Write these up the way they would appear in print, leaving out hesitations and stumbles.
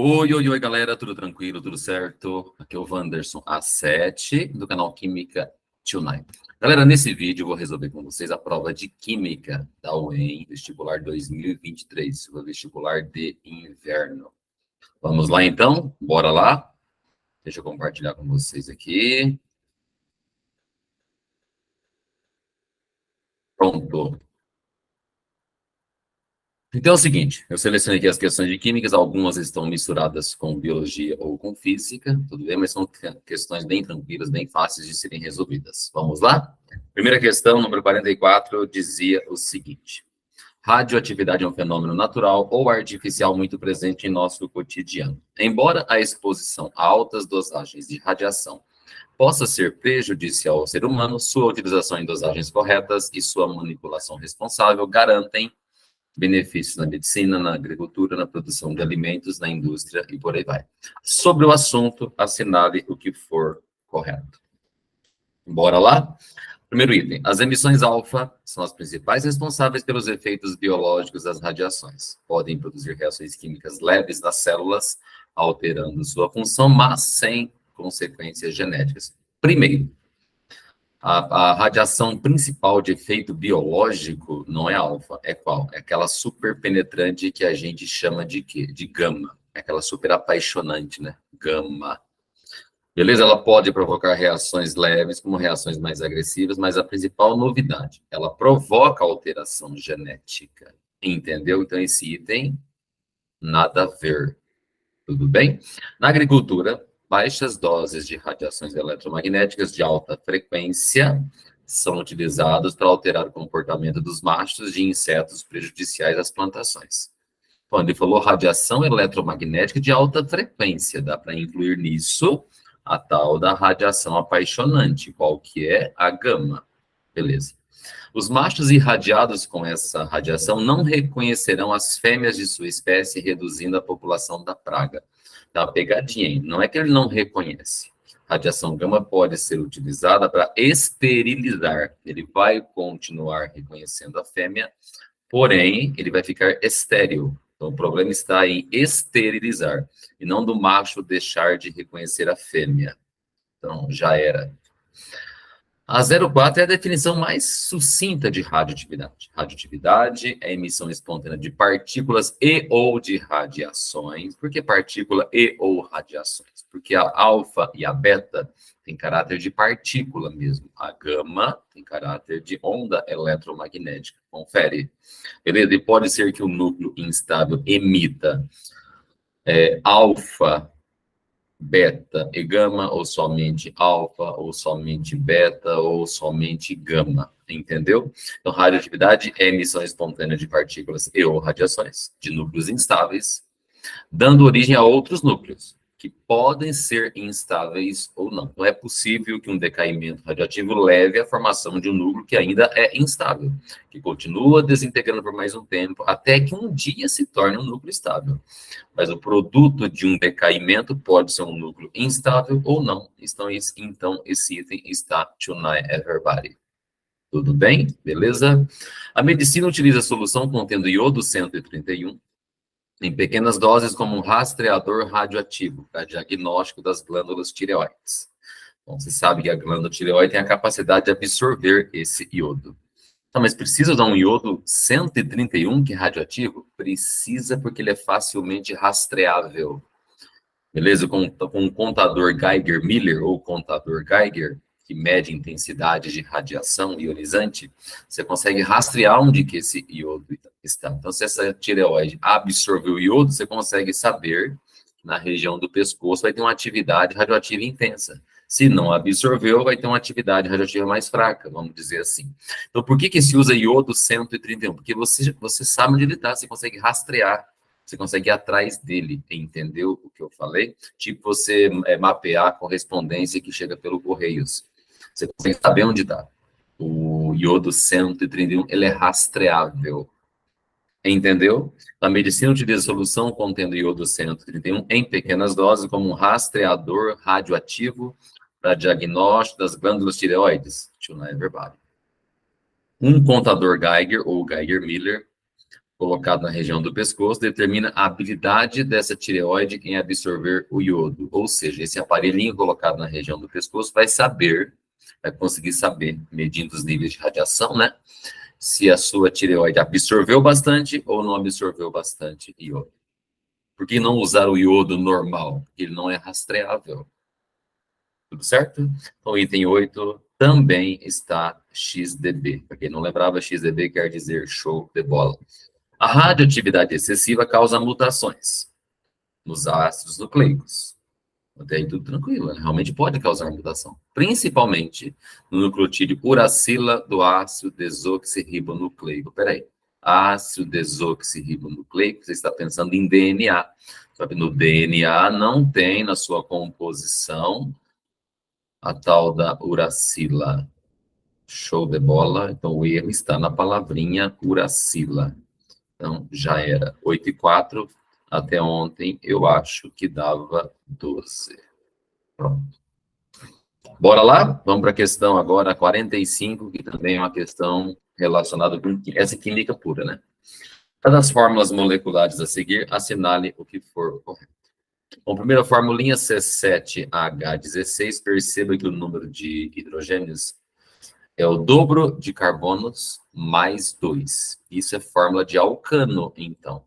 Oi, oi, oi, galera, tudo tranquilo, tudo certo? Aqui é o Wanderson A7, do canal Química Tonight. Galera, nesse vídeo eu vou resolver com vocês a prova de Química da UEM, vestibular 2023, o vestibular de inverno. Vamos lá, então? Bora lá? Deixa eu compartilhar com vocês aqui. Pronto. Então é o seguinte, eu selecionei aqui as questões de químicas, algumas estão misturadas com biologia ou com física, tudo bem, mas são questões bem tranquilas, bem fáceis de serem resolvidas. Vamos lá? Primeira questão, número 44, dizia o seguinte: radioatividade é um fenômeno natural ou artificial muito presente em nosso cotidiano. Embora a exposição a altas dosagens de radiação possa ser prejudicial ao ser humano, sua utilização em dosagens corretas e sua manipulação responsável garantem benefícios na medicina, na agricultura, na produção de alimentos, na indústria e por aí vai. Sobre o assunto, assinale o que for correto. Bora lá? Primeiro item. As emissões alfa são as principais responsáveis pelos efeitos biológicos das radiações. Podem produzir reações químicas leves nas células, alterando sua função, mas sem consequências genéticas. Primeiro, a radiação principal de efeito biológico não é alfa, é qual? É aquela super penetrante que a gente chama de quê? De gama. É aquela super apaixonante, né? Gama. Beleza? Ela pode provocar reações leves, como reações mais agressivas, mas a principal novidade, ela provoca alteração genética. Entendeu? Então, esse item, nada a ver. Tudo bem? Na agricultura, baixas doses de radiações eletromagnéticas de alta frequência são utilizadas para alterar o comportamento dos machos de insetos prejudiciais às plantações. Quando ele falou radiação eletromagnética de alta frequência, dá para incluir nisso a tal da radiação apaixonante, qual que é a gama. Beleza. Os machos irradiados com essa radiação não reconhecerão as fêmeas de sua espécie, reduzindo a população da praga. Tá uma pegadinha, hein? Não é que ele não reconhece. Radiação gama pode ser utilizada para esterilizar. Ele vai continuar reconhecendo a fêmea, porém, ele vai ficar estéril. Então, o problema está em esterilizar, e não do macho deixar de reconhecer a fêmea. Então, já era. A 04 é a definição mais sucinta de radioatividade. Radioatividade é a emissão espontânea de partículas e ou de radiações. Por que partícula e ou radiações? Porque a alfa e a beta têm caráter de partícula mesmo. A gama tem caráter de onda eletromagnética. Confere. Beleza? E pode ser que o núcleo instável emita alfa, beta e gama, ou somente alfa, ou somente beta, ou somente gama, entendeu? Então, radioatividade é emissão espontânea de partículas e ou radiações de núcleos instáveis, dando origem a outros núcleos, que podem ser instáveis ou não. Não é possível que um decaimento radioativo leve à formação de um núcleo que ainda é instável, que continua desintegrando por mais um tempo, até que um dia se torne um núcleo estável. Mas o produto de um decaimento pode ser um núcleo instável ou não. Então, esse item está tonight everybody. Tudo bem? Beleza? A medicina utiliza a solução contendo iodo 131 em pequenas doses como um rastreador radioativo para diagnóstico das glândulas tireoides. Bom, você sabe que a glândula tireoide tem a capacidade de absorver esse iodo. Não, mas precisa usar um iodo 131 que é radioativo? Precisa, porque ele é facilmente rastreável. Beleza? Com um contador Geiger-Miller ou contador Geiger, que mede intensidade de radiação ionizante, você consegue rastrear onde que esse iodo está. Então, se essa tireoide absorveu o iodo, você consegue saber que na região do pescoço vai ter uma atividade radioativa intensa. Se não absorveu, vai ter uma atividade radioativa mais fraca, vamos dizer assim. Então, por que se usa iodo 131? Porque você sabe onde ele está, você consegue rastrear, você consegue ir atrás dele, entendeu o que eu falei? Tipo você mapear a correspondência que chega pelo Correios. Você consegue saber onde está. O iodo 131, ele é rastreável. Entendeu? A medicina utiliza solução contendo iodo 131 em pequenas doses como um rastreador radioativo para diagnóstico das glândulas tireoides. Um contador Geiger ou Geiger-Miller colocado na região do pescoço, determina a habilidade dessa tireoide em absorver o iodo. Ou seja, esse aparelhinho colocado na região do pescoço vai conseguir saber, medindo os níveis de radiação, né? Se a sua tireoide absorveu bastante ou não absorveu bastante iodo. Por que não usar o iodo normal? Porque ele não é rastreável. Tudo certo? Então, item 8 também está XDB. Para quem não lembrava, XDB quer dizer show de bola. A radioatividade excessiva causa mutações nos ácidos nucleicos. Até aí tudo tranquilo, né? Realmente pode causar mutação. Principalmente no nucleotídeo uracila do ácido desoxirribonucleico. Peraí. Ácido desoxirribonucleico, você está pensando em DNA. Só que no DNA não tem na sua composição a tal da uracila. Show de bola. Então o erro está na palavrinha uracila. Então, já era 8 e 4. Até ontem, eu acho que dava 12. Pronto. Bora lá? Vamos para a questão agora 45, que também é uma questão relacionada com essa química pura, né? Para as fórmulas moleculares a seguir, assinale o que for correto. Bom, primeira formulinha C7H16. Perceba que o número de hidrogênios é o dobro de carbonos mais 2. Isso é fórmula de alcano, então.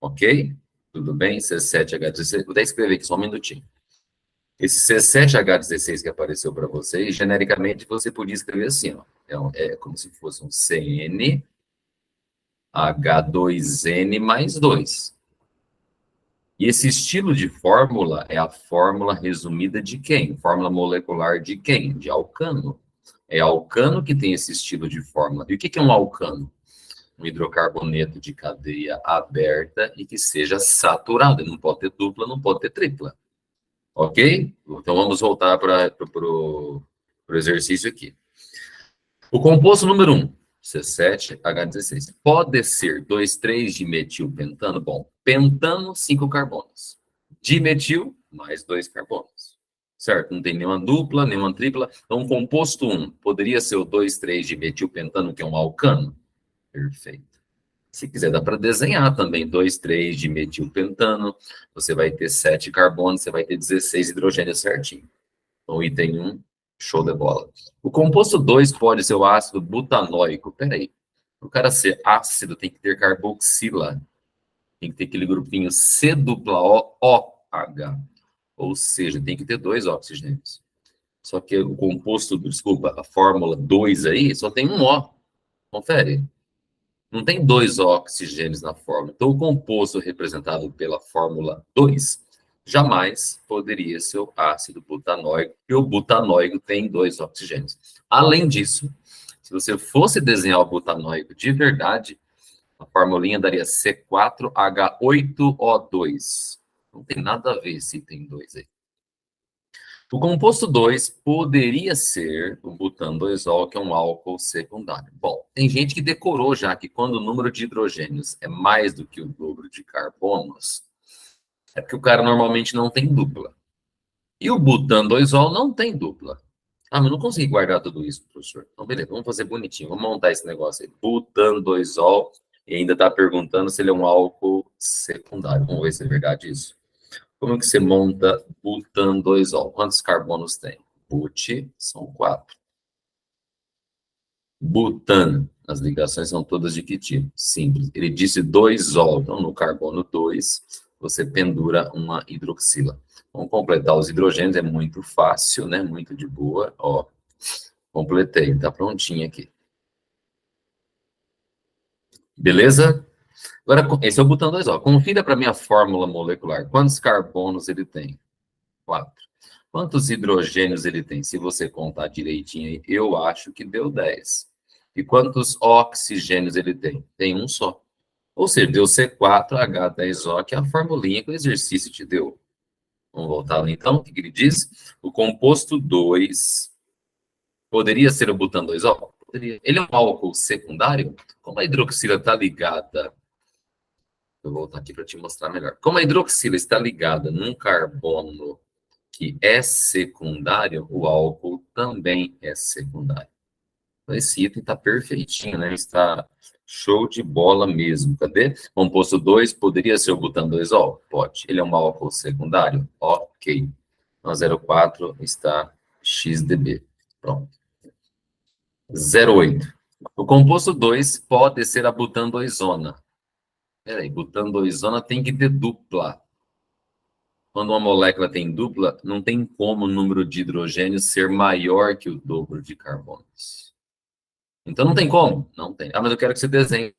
Ok? Tudo bem? C7H16. Vou até escrever aqui só um minutinho. Esse C7H16 que apareceu para vocês, genericamente você podia escrever assim, ó. É como se fosse um CnH2n mais 2. E esse estilo de fórmula é a fórmula resumida de quem? Fórmula molecular de quem? De alcano. É alcano que tem esse estilo de fórmula. E o que é um alcano? Um hidrocarboneto de cadeia aberta e que seja saturado. Não pode ter dupla, não pode ter tripla. Ok? Então vamos voltar para o exercício aqui. O composto número 1, C7H16, pode ser 2,3-dimetilpentano? Bom, pentano, 5 carbonos. Dimetil, mais 2 carbonos. Certo? Não tem nenhuma dupla, nenhuma tripla. Então, o composto 1 poderia ser o 2,3-dimetilpentano, que é um alcano? Perfeito. Se quiser, dá para desenhar também. 2,3-dimetilpentano. Você vai ter 7 carbonos, você vai ter 16 hidrogênios certinho. Então, item 1, show de bola. O composto 2 pode ser o ácido butanóico. Peraí. Para o cara ser ácido, tem que ter carboxila. Tem que ter aquele grupinho C dupla O, OH. Ou seja, tem que ter 2 oxigênios. Só que o composto, desculpa, a fórmula 2 aí, só tem um O. Confere. Não tem 2 oxigênios na fórmula. Então, o composto representado pela fórmula 2 jamais poderia ser o ácido butanóico, e o butanóico tem 2 oxigênios. Além disso, se você fosse desenhar o butanóico de verdade, a formulinha daria C4H8O2. Não tem nada a ver esse item 2 aí. O composto 2 poderia ser o butan-2-ol, que é um álcool secundário. Bom, tem gente que decorou já que quando o número de hidrogênios é mais do que o número de carbonos, é porque o cara normalmente não tem dupla. E o butan-2-ol não tem dupla. Ah, mas não consegui guardar tudo isso, professor. Então, beleza, vamos fazer bonitinho. Vamos montar esse negócio aí. Butan-2-ol, e ainda está perguntando se ele é um álcool secundário. Vamos ver se é verdade isso. Como que você monta butan-2-ol? Quantos carbonos tem? But, são 4. Butan, as ligações são todas de que tipo? Simples. Ele disse 2-ol, então no carbono 2, você pendura uma hidroxila. Vamos completar os hidrogênios, é muito fácil, né? Muito de boa. Ó, completei, tá prontinho aqui. Beleza? Agora, esse é o butan-2-ol. Confira para mim a fórmula molecular. Quantos carbonos ele tem? 4. Quantos hidrogênios ele tem? Se você contar direitinho aí, eu acho que deu 10. E quantos oxigênios ele tem? Tem um só. Ou seja, deu C4H10O, que é a formulinha que o exercício te deu. Vamos voltar lá então, o que ele diz? O composto 2 poderia ser o butan-2-ol? Poderia. Ele é um álcool secundário? Como a hidroxila está ligada? Vou voltar aqui para te mostrar melhor. Como a hidroxila está ligada num carbono que é secundário, o álcool também é secundário. Esse item está perfeitinho, né? Está show de bola mesmo. Cadê? Composto 2 poderia ser o butandoisol? Pode. Ele é um álcool secundário? Ok. Então, 0,4 está XDB. Pronto. 0,8. O composto 2 pode ser a butandoizona. Peraí, butandoizona tem que ter dupla. Quando uma molécula tem dupla, não tem como o número de hidrogênios ser maior que o dobro de carbonos. Então não tem como? Não tem. Ah, mas eu quero que você desenhe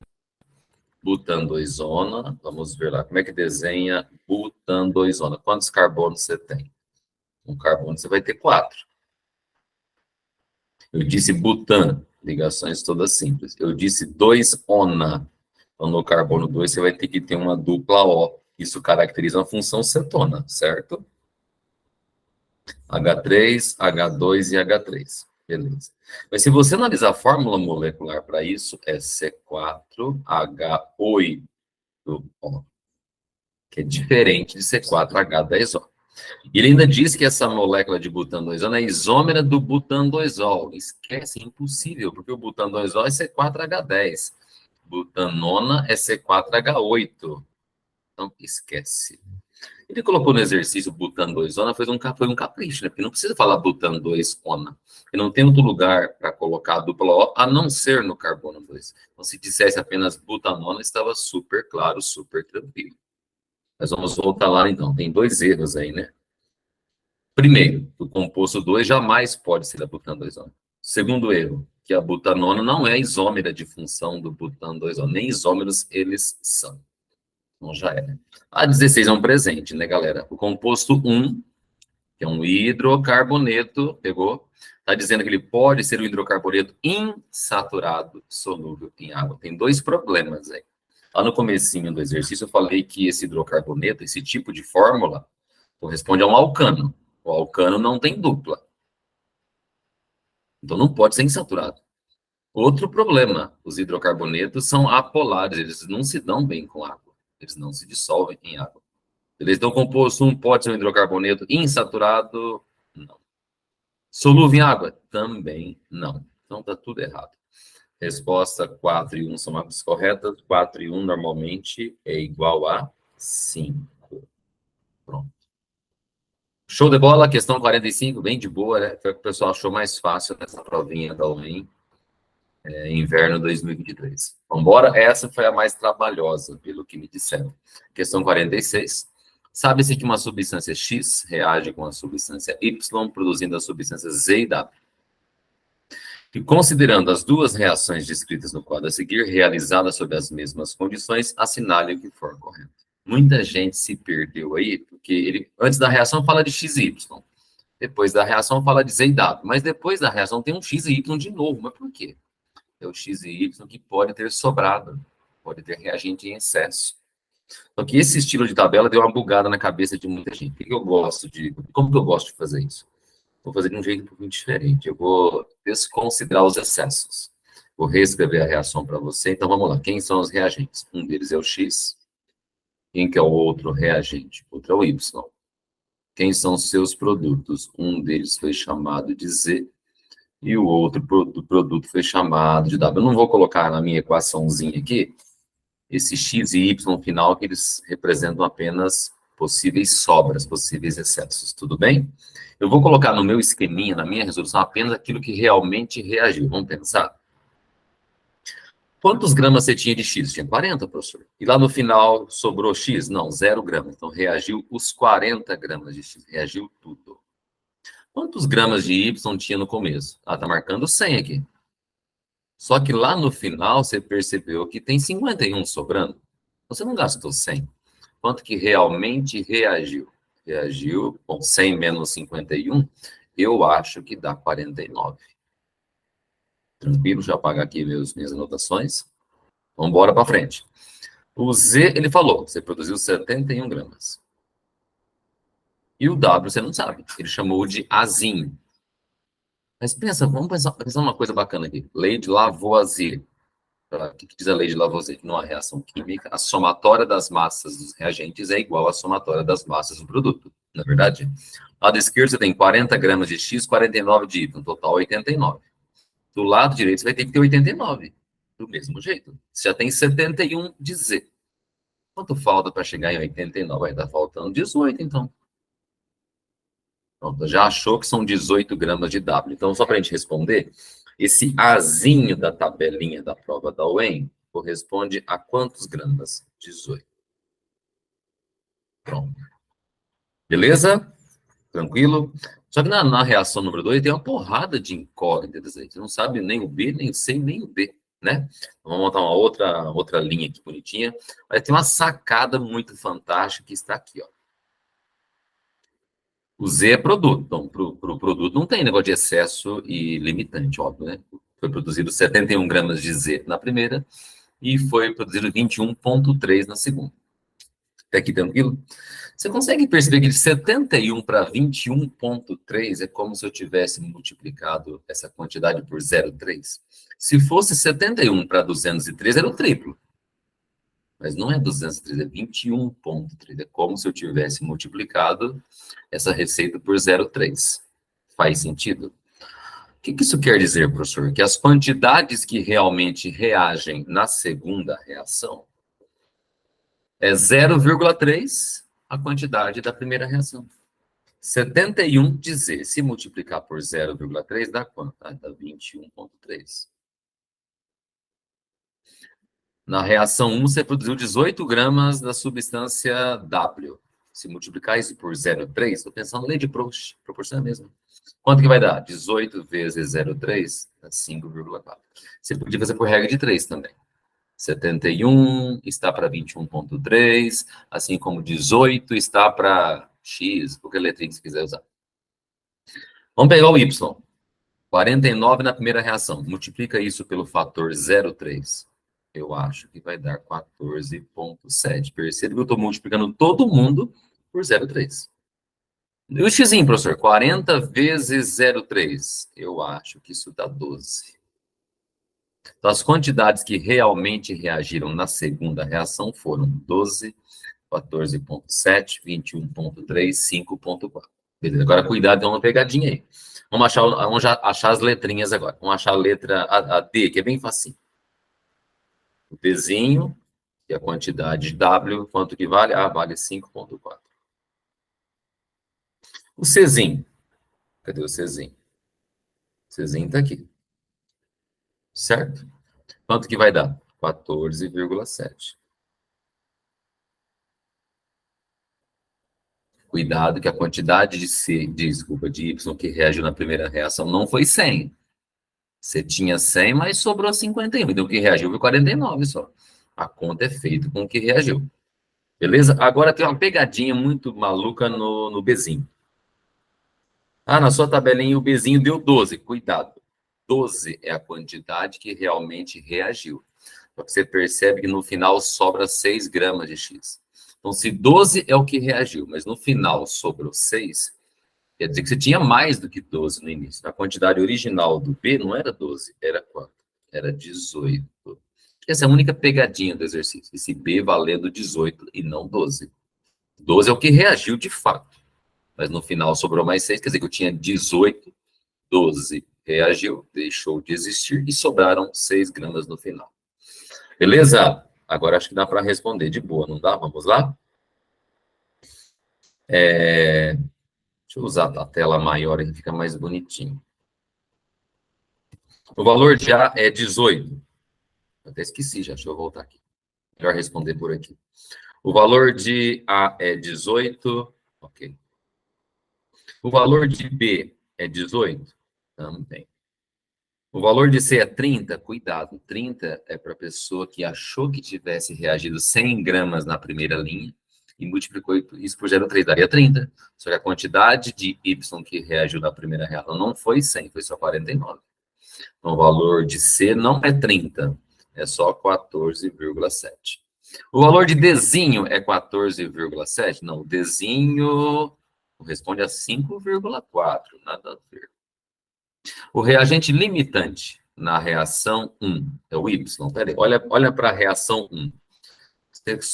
butandoizona. Vamos ver lá. Como é que desenha butandoizona? Quantos carbonos você tem? Um carbono você vai ter 4. Eu disse butan, ligações todas simples. Eu disse 2-ona. Então, no carbono 2, você vai ter que ter uma dupla O. Isso caracteriza uma função cetona, certo? H3, H2 e H3. Beleza. Mas se você analisar a fórmula molecular para isso, é C4H8O, que é diferente de C4H10O. E ele ainda diz que essa molécula de butandoizol é isômera do butandoizol. Esquece, é impossível, porque o butandoizol é C4H10. Butanona é C4H8. Então, esquece. Ele colocou no exercício butandoizona, foi um capricho, né? Porque não precisa falar butandoizona. Porque não tem outro lugar para colocar a dupla O, a não ser no carbono 2. Então, se dissesse apenas butanona, estava super claro, super tranquilo. Mas vamos voltar lá, então. Tem 2 erros aí, né? Primeiro, o composto 2 jamais pode ser a butandoizona. Segundo erro, que a butanona não é isômera de função do butandoizona. Nem isômeros eles são. Então já é. A 16 é um presente, né, galera? O composto 1, que é um hidrocarboneto, pegou? Está dizendo que ele pode ser um hidrocarboneto insaturado, solúvel em água. Tem 2 problemas aí. Lá no comecinho do exercício eu falei que esse hidrocarboneto, esse tipo de fórmula, corresponde a um alcano. O alcano não tem dupla. Então não pode ser insaturado. Outro problema, os hidrocarbonetos são apolares, eles não se dão bem com água. Eles não se dissolvem em água. Beleza? Então, o composto 1 pode ser um hidrocarboneto insaturado? Não. Solúvel em água? Também não. Então, está tudo errado. Resposta 4 e 1 são as corretas. 4 e 1 normalmente é igual a 5. Pronto. Show de bola, questão 45, bem de boa, né? Foi o que o pessoal achou mais fácil nessa provinha da UEM, inverno 2023. Vamos embora? Essa foi a mais trabalhosa, pelo que me disseram. Questão 46. Sabe-se que uma substância X reage com a substância Y, produzindo a substância Z e W. E considerando as 2 reações descritas no quadro a seguir, realizadas sob as mesmas condições, assinale o que for correto. Muita gente se perdeu aí, porque ele, antes da reação, fala de X e Y. Depois da reação, fala de Z e W. Mas depois da reação, tem um X e Y de novo. Mas por quê? É o X e Y que pode ter sobrado, pode ter reagente em excesso. Só que esse estilo de tabela deu uma bugada na cabeça de muita gente. Como que eu gosto de fazer isso? Vou fazer de um jeito um pouquinho diferente. Eu vou desconsiderar os excessos. Vou reescrever a reação para você. Então, vamos lá. Quem são os reagentes? Um deles é o X. Quem que é o outro reagente? O outro é o Y. Quem são os seus produtos? Um deles foi chamado de Z e o outro produto foi chamado de W. Eu não vou colocar na minha equaçãozinha aqui esse X e Y final, que eles representam apenas possíveis sobras, possíveis excessos, tudo bem? Eu vou colocar no meu esqueminha, na minha resolução, apenas aquilo que realmente reagiu. Vamos pensar. Quantos gramas você tinha de X? Tinha 40, professor. E lá no final sobrou X? Não, 0 gramas. Então reagiu os 40 gramas de X. Reagiu tudo. Quantos gramas de Y tinha no começo? Ah, tá marcando 100 aqui. Só que lá no final você percebeu que tem 51 sobrando. Você não gastou 100. Quanto que realmente reagiu? Reagiu, bom, 100 menos 51, eu acho que dá 49. Tranquilo, já apagar aqui minhas anotações. Vamos embora para frente. O Z, ele falou, você produziu 71 gramas. E o W, você não sabe. Ele chamou de azinho. Mas pensa, vamos pensar uma coisa bacana aqui. Lei de Lavoisier. O que diz a lei de Lavoisier? Numa reação química, a somatória das massas dos reagentes é igual à somatória das massas do produto. Na verdade, lado esquerdo você tem 40 gramas de X, 49 de Y, total 89. do lado direito você vai ter que ter 89, do mesmo jeito. Você já tem 71 de Z. Quanto falta para chegar em 89? Vai estar faltando 18, então. Pronto, já achou que são 18 gramas de W. Então, só para a gente responder, esse Azinho da tabelinha da prova da UEM corresponde a quantos gramas? 18. Pronto. Beleza? Tranquilo? Só que na reação número 2 tem uma porrada de incógnitas aí. Você não sabe nem o B, nem o C, nem o D, né? Então, vamos montar uma outra linha aqui bonitinha. Mas tem uma sacada muito fantástica que está aqui, ó. O Z é produto. Então, para o produto não tem negócio de excesso e limitante, óbvio, né? Foi produzido 71 gramas de Z na primeira e foi produzido 21,3 na segunda. Até aqui tranquilo? Você consegue perceber que de 71 para 21,3 é como se eu tivesse multiplicado essa quantidade por 0,3? Se fosse 71 para 203, era o triplo. Mas não é 203, é 21,3. É como se eu tivesse multiplicado essa receita por 0,3. Faz sentido? O que isso quer dizer, professor? Que as quantidades que realmente reagem na segunda reação é 0,3 a quantidade da primeira reação. 71 de Z, se multiplicar por 0,3 dá quanto? Dá 21,3. Na reação 1, você produziu 18 gramas da substância W. Se multiplicar isso por 0,3, estou pensando na lei de proporção é a mesma. Quanto que vai dar? 18 vezes 0,3 dá 5,4. Você podia fazer por regra de 3 também. 71 está para 21,3, assim como 18 está para X, qualquer letrinha que você quiser usar. Vamos pegar o Y. 49 na primeira reação. Multiplica isso pelo fator 0,3. Eu acho que vai dar 14,7. Perceba que eu estou multiplicando todo mundo por 0,3. E o X, professor? 40 vezes 0,3. Eu acho que isso dá 12. Então, as quantidades que realmente reagiram na segunda reação foram 12, 14,7, 21,3, 5,4. Beleza, agora cuidado, tem uma pegadinha aí. Vamos achar as letrinhas agora. Vamos achar a letra a D, que é bem facinho. O Dzinho, que é a quantidade de W, quanto que vale? Vale 5,4. O Czinho. Cadê o Czinho? O Czinho está aqui. Certo? Quanto que vai dar? 14,7. Cuidado que a quantidade de Y que reagiu na primeira reação não foi 100. Você tinha 100, mas sobrou 51. Então, o que reagiu foi 49 só. A conta é feita com o que reagiu. Beleza? Agora tem uma pegadinha muito maluca no Bzinho. Na sua tabelinha o Bzinho deu 12. Cuidado. 12 é a quantidade que realmente reagiu. Você percebe que no final sobra 6 gramas de X. Então, se 12 é o que reagiu, mas no final sobrou 6, quer dizer que você tinha mais do que 12 no início. A quantidade original do B não era 12, era quanto? Era 18. Essa é a única pegadinha do exercício. Esse B valendo 18 e não 12. 12 é o que reagiu de fato. Mas no final sobrou mais 6, quer dizer que eu tinha 18, 12 reagiu, deixou de existir e sobraram 6 gramas no final. Beleza? Agora acho que dá para responder de boa, não dá? Vamos lá? Deixa eu usar a tela maior, que fica mais bonitinho. O valor de A é 18. Até esqueci já, deixa eu voltar aqui. Melhor responder por aqui. O valor de A é 18. Ok. O valor de B é 18? Também. O valor de C é 30? Cuidado, 30 é para a pessoa que achou que tivesse reagido 100 gramas na primeira linha e multiplicou isso por 0,3, daria 30. Só que a quantidade de Y que reagiu na primeira reação não foi 100, foi só 49. Então, o valor de C não é 30, é só 14,7. O valor de Dzinho é 14,7? Não, o Dzinho corresponde a 5,4, nada a ver. O reagente limitante na reação 1 é o Y. Peraí, olha para a reação 1.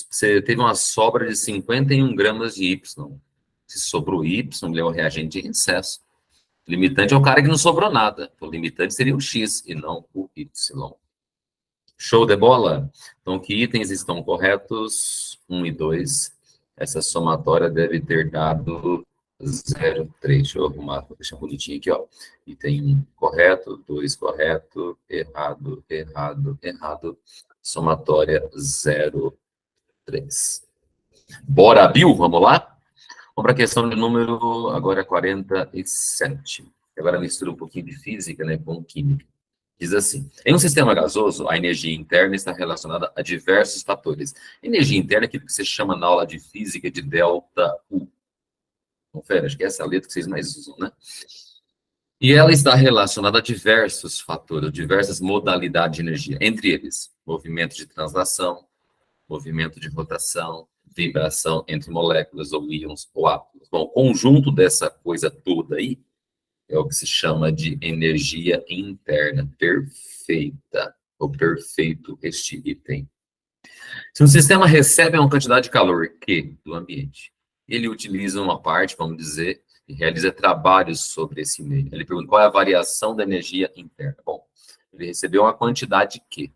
Você teve uma sobra de 51 gramas de Y. Se sobrou Y, ele é o reagente em excesso. Limitante é o cara que não sobrou nada. O limitante seria o X e não o Y. Show de bola? Então, que itens estão corretos? 1 e 2. Essa somatória deve ter dado 0,3. Deixa eu arrumar, vou deixar bonitinho aqui, ó. Item 1 correto, 2 correto, errado, errado, errado. Somatória 0,3. Bora, Bill, vamos lá? Vamos para a questão de número, agora 47. Agora mistura um pouquinho de física, né, com química. Diz assim, em um sistema gasoso, a energia interna está relacionada a diversos fatores. Energia interna é aquilo que você chama na aula de física de delta U. Confere, acho que essa é a letra que vocês mais usam, né? E ela está relacionada a diversos fatores, diversas modalidades de energia, entre eles, movimento de translação, movimento de rotação, vibração entre moléculas ou íons ou átomos. Bom, o conjunto dessa coisa toda aí é o que se chama de energia interna perfeita, ou perfeito este item. Se um sistema recebe uma quantidade de calor Q do ambiente, ele utiliza uma parte, vamos dizer, e realiza trabalhos sobre esse meio. Ele pergunta qual é a variação da energia interna. Bom, ele recebeu uma quantidade Q.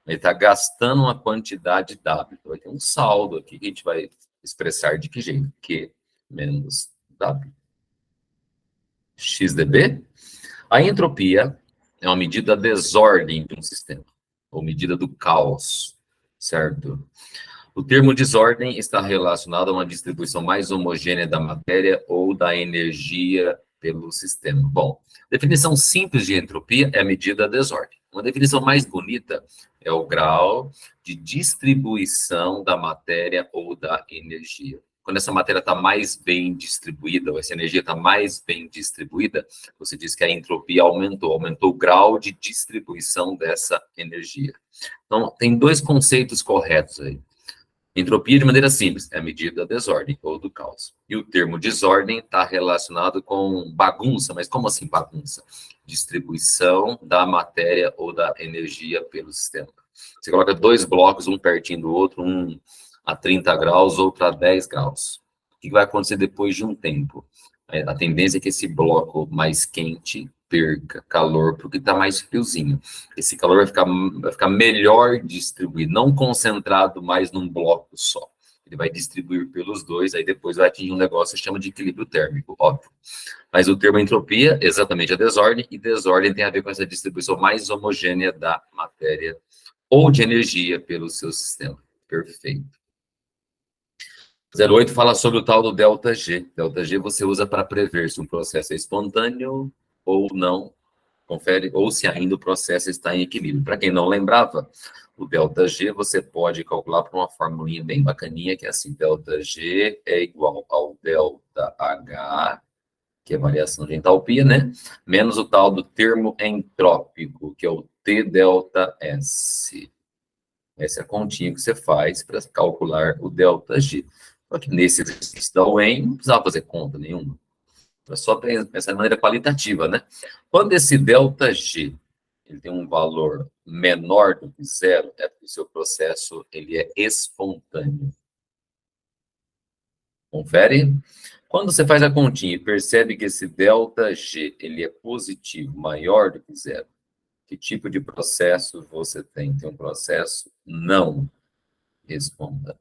Ele está gastando uma quantidade W. Então, vai ter um saldo aqui que a gente vai expressar de que jeito? Q menos W. XdB. A entropia é uma medida da desordem de um sistema, ou medida do caos, certo? O termo desordem está relacionado a uma distribuição mais homogênea da matéria ou da energia pelo sistema. Bom, definição simples de entropia é a medida da desordem. Uma definição mais bonita é o grau de distribuição da matéria ou da energia. Quando essa matéria está mais bem distribuída, ou essa energia está mais bem distribuída, você diz que a entropia aumentou o grau de distribuição dessa energia. Então, tem dois conceitos corretos aí. Entropia, de maneira simples, é a medida da desordem ou do caos. E o termo desordem está relacionado com bagunça, mas como assim bagunça? Distribuição da matéria ou da energia pelo sistema. Você coloca dois blocos, um pertinho do outro, um a 30 graus, outro a 10 graus. O que vai acontecer depois de um tempo? A tendência é que esse bloco mais quente perca calor porque está mais friozinho. Esse calor vai ficar melhor distribuído, não concentrado mais num bloco só. Ele vai distribuir pelos dois, aí depois vai atingir um negócio que se chama de equilíbrio térmico, óbvio. Mas o termo entropia, exatamente a desordem, e desordem tem a ver com essa distribuição mais homogênea da matéria ou de energia pelo seu sistema. Perfeito. 08 fala sobre o tal do ΔG. ΔG você usa para prever se um processo é espontâneo ou não. Confere, ou se ainda o processo está em equilíbrio. Para quem não lembrava, o ΔG você pode calcular por uma formulinha bem bacaninha, que é assim, ΔG é igual ao ΔH, que é a variação de entalpia, né? Menos o tal do termo entrópico, que é o T∆S. Essa é a continha que você faz para calcular o ΔG. Só que nesse exercício da UEM, não precisava fazer conta nenhuma. Era só pensar de maneira qualitativa, né? Quando esse ΔG ele tem um valor menor do que zero, é porque o seu processo ele é espontâneo. Confere? Quando você faz a continha e percebe que esse ΔG ele é positivo, maior do que zero, que tipo de processo você tem? Tem um processo não espontâneo.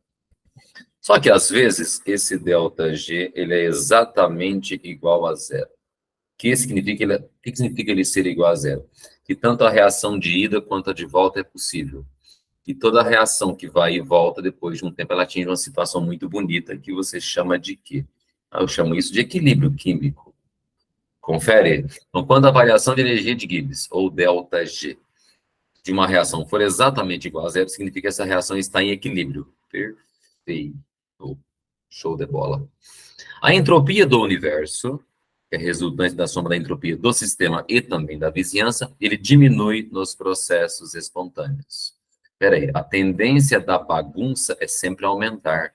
Só que, às vezes, esse ΔG ele é exatamente igual a zero. O que significa ele ser igual a zero? Que tanto a reação de ida quanto a de volta é possível. E toda reação que vai e volta, depois de um tempo, ela atinge uma situação muito bonita, que você chama de quê? Eu chamo isso de equilíbrio químico. Confere? Então, quando a variação de energia de Gibbs, ou ΔG, de uma reação for exatamente igual a zero, significa que essa reação está em equilíbrio. Perfeito. Show de bola. A entropia do universo, que é resultante da soma da entropia do sistema e também da vizinhança, ele diminui nos processos espontâneos. Espera aí, a tendência da bagunça é sempre aumentar.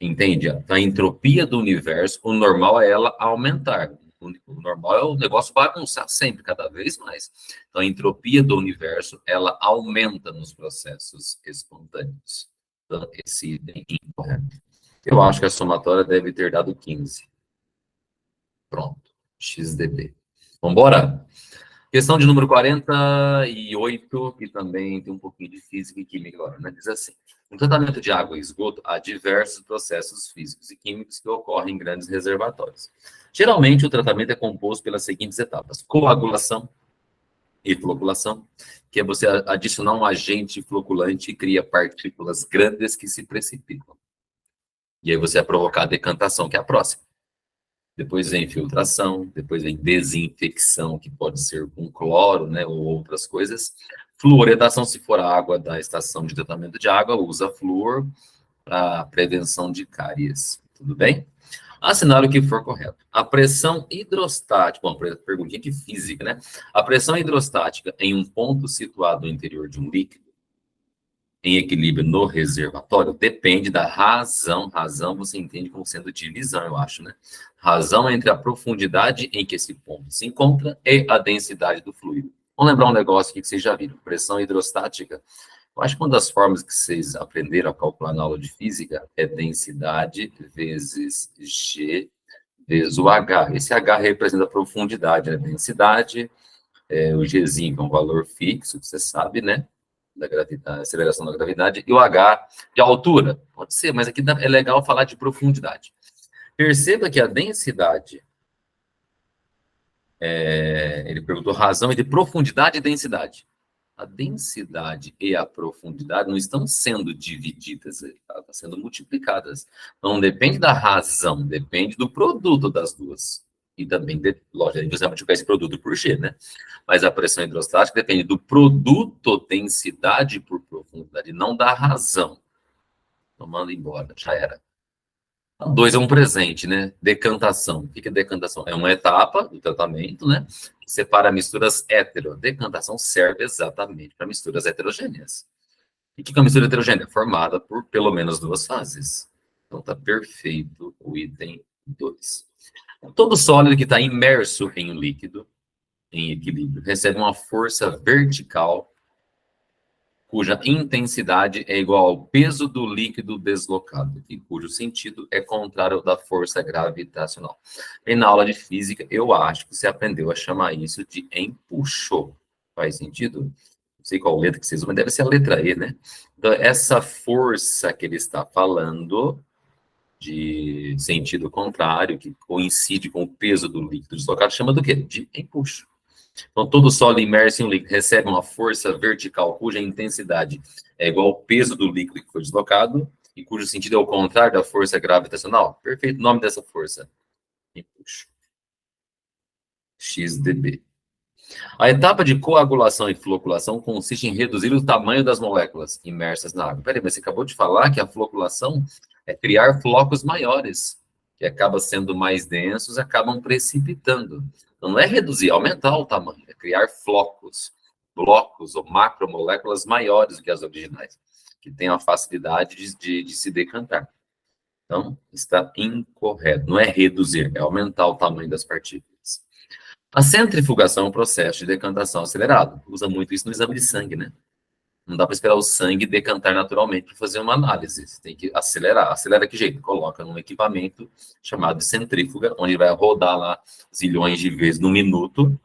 Entende? A entropia do universo, o normal é ela aumentar. O normal é o negócio bagunçar sempre, cada vez mais. Então, a entropia do universo, ela aumenta nos processos espontâneos. Então, esse item é incorreto. Eu acho que a somatória deve ter dado 15. Pronto. XDB. Vamos embora? Questão de número 48, que também tem um pouquinho de física e química agora, né? Diz assim: no tratamento de água e esgoto, há diversos processos físicos e químicos que ocorrem em grandes reservatórios. Geralmente, o tratamento é composto pelas seguintes etapas: coagulação e floculação, que é você adicionar um agente floculante e cria partículas grandes que se precipitam. E aí você vai provocar a decantação, que é a próxima. Depois vem filtração, depois vem desinfecção, que pode ser com cloro, né, ou outras coisas. Fluoretação, se for a água da estação de tratamento de água, usa flúor para prevenção de cáries. Tudo bem? Assinale o que for correto. A pressão hidrostática, bom, perguntinha de física, né? A pressão hidrostática em um ponto situado no interior de um líquido, em equilíbrio no reservatório, depende da razão. Razão você entende como sendo divisão, eu acho, né? Razão entre a profundidade em que esse ponto se encontra e a densidade do fluido. Vamos lembrar um negócio aqui que vocês já viram. Pressão hidrostática. Eu acho que uma das formas que vocês aprenderam a calcular na aula de física é densidade vezes G vezes o H. Esse H representa a profundidade, né? Densidade, o Gzinho, que é um valor fixo, que você sabe, né? Da gravidade, aceleração da gravidade, e o H de altura. Pode ser, mas aqui é legal falar de profundidade. Perceba que a densidade, ele perguntou razão entre profundidade e densidade. A densidade e a profundidade não estão sendo divididas, estão sendo multiplicadas. Não depende da razão, depende do produto das duas. E também, lógico, a gente vai multiplicar esse produto por G, né? Mas a pressão hidrostática depende do produto densidade por profundidade, não da razão. Então, manda embora, já era. 2 é um presente, né? Decantação. O que é decantação? É uma etapa do tratamento, né? Que separa misturas hétero. Decantação serve exatamente para misturas heterogêneas. E o que é uma mistura heterogênea? Formada por pelo menos 2 fases. Então, tá perfeito o item 2. Todo sólido que está imerso em um líquido, em equilíbrio, recebe uma força vertical cuja intensidade é igual ao peso do líquido deslocado, e cujo sentido é contrário ao da força gravitacional. E na aula de física, eu acho que você aprendeu a chamar isso de empuxo. Faz sentido? Não sei qual letra que vocês usam, mas deve ser a letra E, né? Então, essa força que ele está falando, de sentido contrário, que coincide com o peso do líquido deslocado, chama do quê? De empuxo. Então, todo sólido imerso em um líquido recebe uma força vertical cuja intensidade é igual ao peso do líquido que foi deslocado e cujo sentido é o contrário da força gravitacional. Perfeito nome dessa força. Empuxo. XDB. A etapa de coagulação e floculação consiste em reduzir o tamanho das moléculas imersas na água. Peraí, mas você acabou de falar que a floculação é criar flocos maiores, que acabam sendo mais densos, acabam precipitando. Então, não é reduzir, é aumentar o tamanho, é criar flocos, blocos ou macromoléculas maiores do que as originais, que têm a facilidade de se decantar. Então, está incorreto. Não é reduzir, é aumentar o tamanho das partículas. A centrifugação é um processo de decantação acelerado. Usa muito isso no exame de sangue, né? Não dá para esperar o sangue decantar naturalmente para fazer uma análise. Você tem que acelerar. Acelera que jeito? Coloca num equipamento chamado de centrífuga, onde vai rodar lá zilhões de vezes no minuto.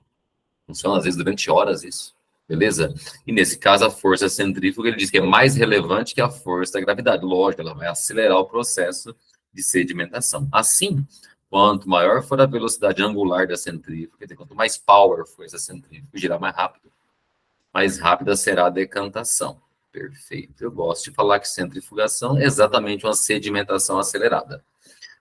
Funciona às vezes durante horas isso. Beleza? E nesse caso, a força centrífuga, ele diz que é mais relevante que a força da gravidade. Lógico, ela vai acelerar o processo de sedimentação. Assim, quanto maior for a velocidade angular da centrífuga, quanto mais power for essa centrífuga, girar mais rápida será a decantação. Perfeito. Eu gosto de falar que centrifugação é exatamente uma sedimentação acelerada.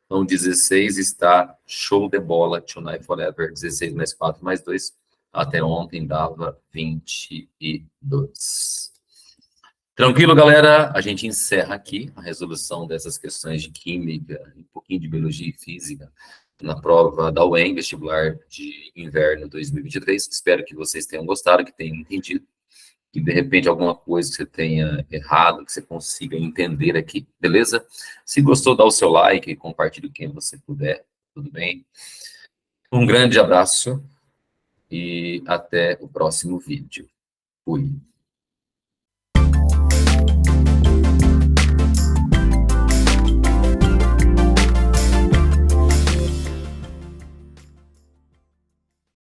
Então, 16 está show de bola, tonight forever. 16 mais 4 mais 2. Até ontem dava 22. Tranquilo, galera? A gente encerra aqui a resolução dessas questões de química, um pouquinho de biologia e física, na prova da UEM, vestibular de inverno 2023. Espero que vocês tenham gostado, que tenham entendido, que de repente alguma coisa que você tenha errado, que você consiga entender aqui, beleza? Se gostou, dá o seu like, compartilhe com quem você puder, tudo bem? Um grande abraço e até o próximo vídeo. Fui.